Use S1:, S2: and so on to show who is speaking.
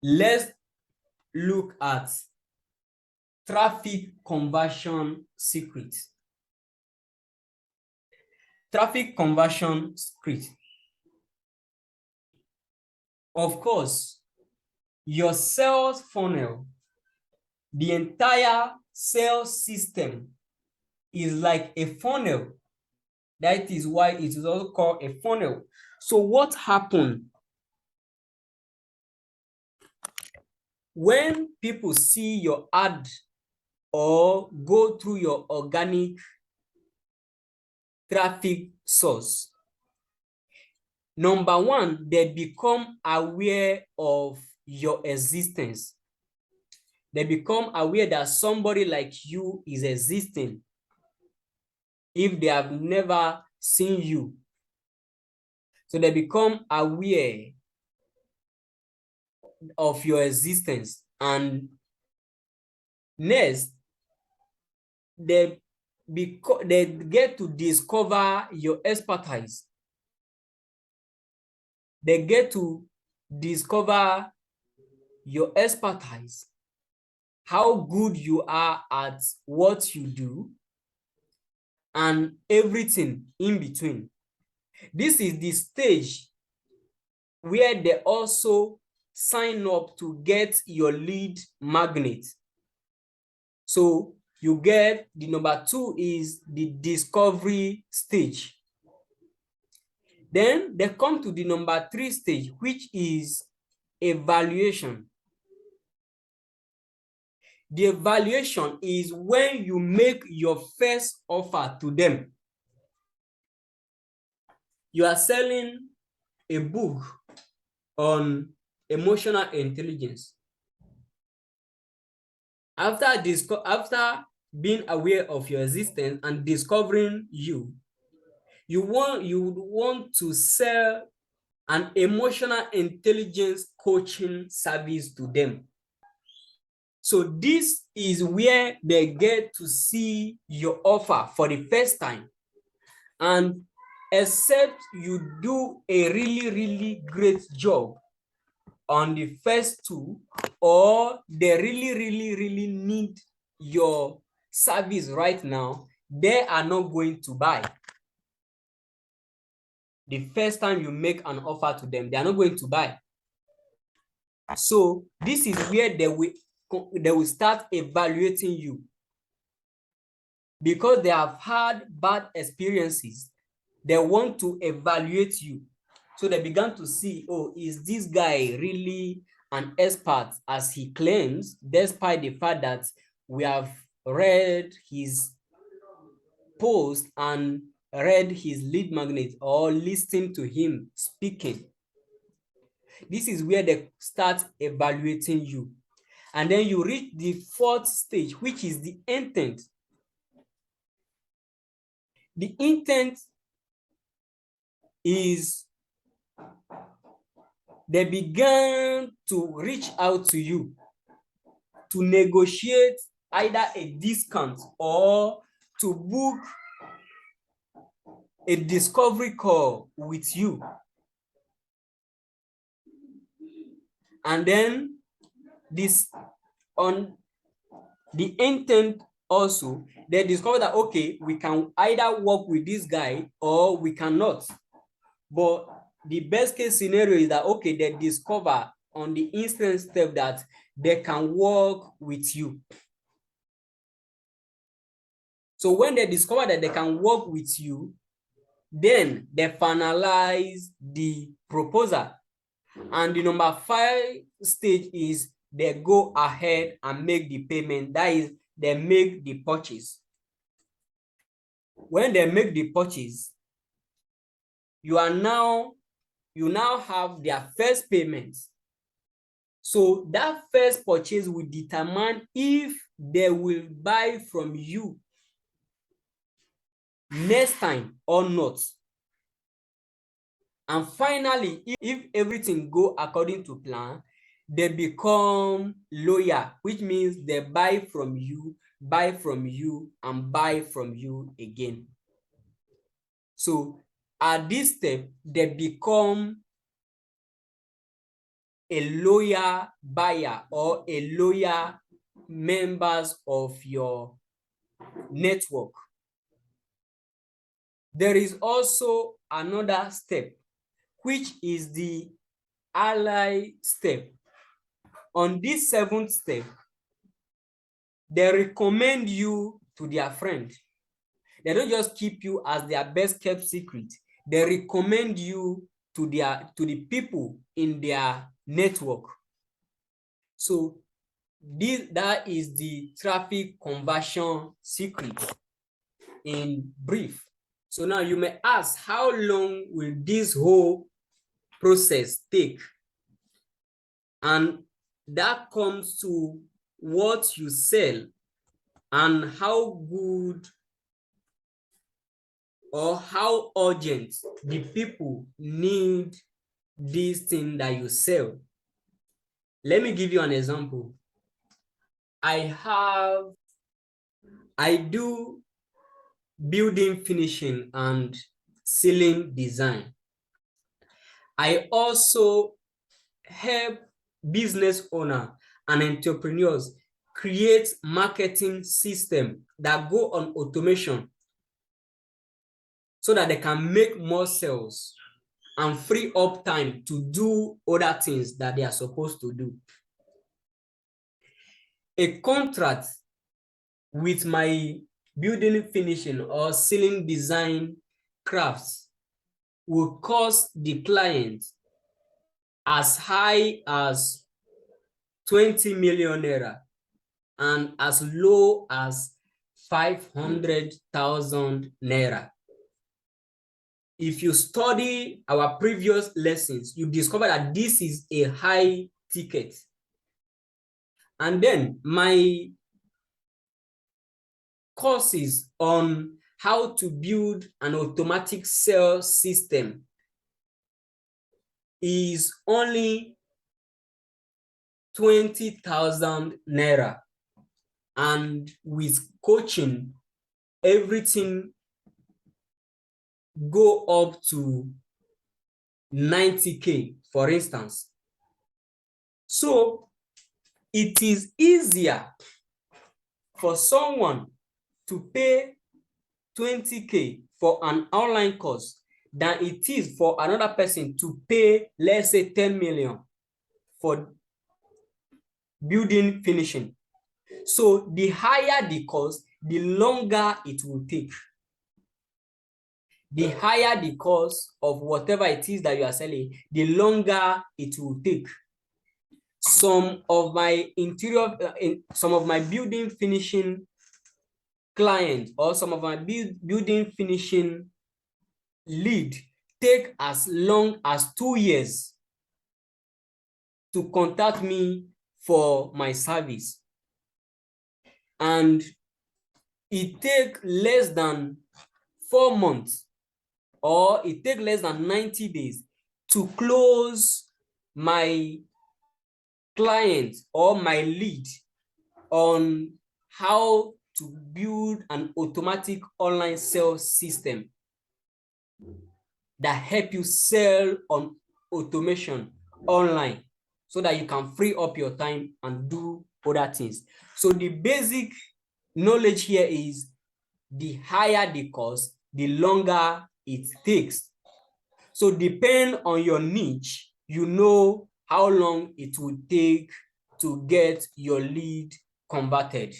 S1: Let's look at traffic conversion secret. Traffic conversion secret. Of course, your sales funnel, the entire sales system is like a funnel. That is why it is also called a funnel. So what happened when people see your ad or go through your organic traffic source? Number one, they become aware of your existence. They become aware that somebody like you is existing if they have never seen you. So they become aware of your existence. And next, they get to discover your expertise. They get to discover your expertise, how good you are at what you do, and everything in between. This is the stage where they also sign up to get your lead magnet. So you get the number two is the discovery stage. Then they come to the number three stage, which is evaluation. The evaluation is when you make your first offer to them. You are selling a book on emotional intelligence. After being aware of your existence and discovering you would want to sell an emotional intelligence coaching service to them. So this is where they get to see your offer for the first time. And except you do a really, really great job on the first two, or they really, really, really need your service right now, they are not going to buy. The first time you make an offer to them, they are not going to buy. So this is where they will start evaluating you, because they have had bad experiences. They want to evaluate you. So they began to see, oh, is this guy really an expert as he claims, despite the fact that we have read his post and read his lead magnet or listened to him speaking. This is where they start evaluating you. And then you reach the fourth stage, which is the intent. The intent is they began to reach out to you to negotiate either a discount or to book a discovery call with you. And then this on the intent also, they discover that, okay, we can either work with this guy or we cannot. But the best case scenario is that, okay, they discover on the instant step that they can work with you. So when they discover that they can work with you, then they finalize the proposal. And the number 5 stage is they go ahead and make the payment. That is, they make the purchase. When they make the purchase, you now have their first payment. So that first purchase will determine if they will buy from you next time or not. And finally, if everything go according to plan, they become loyal, which means they buy from you, and buy from you again. So at this step, they become a loyal buyer or a loyal members of your network. There is also another step, which is the ally step. On this 7th step, they recommend you to their friend. They don't just keep you as their best kept secret. They recommend you to the people in their network. So that is the traffic conversion secret in brief. So now you may ask, how long will this whole process take? And that comes to what you sell and how good or how urgent the people need this thing that you sell. Let me give you an example. I do building finishing and ceiling design. I also help business owner and entrepreneurs create marketing system that go on automation so that they can make more sales and free up time to do other things that they are supposed to do. A contract with my building finishing or ceiling design crafts will cost the client as high as 20 million naira and as low as 500,000 naira. If you study our previous lessons, you discover that this is a high ticket. And then my courses on how to build an automatic sales system is only 20,000 naira. And with coaching, everything go up to 90K, for instance. So it is easier for someone to pay 20K for an online course than it is for another person to pay, let's say, 10 million for building finishing. So the higher the cost, the longer it will take. The higher the cost of whatever it is that you are selling, the longer it will take. Some of my building finishing clients or some of my building finishing lead take as long as 2 years to contact me for my service. And it takes less than 4 months or it takes less than 90 days to close my client or my lead on how to build an automatic online sales system that help you sell on automation online so that you can free up your time and do other things. So the basic knowledge here is the higher the cost, the longer it takes. So depend on your niche, you know how long it will take to get your lead converted.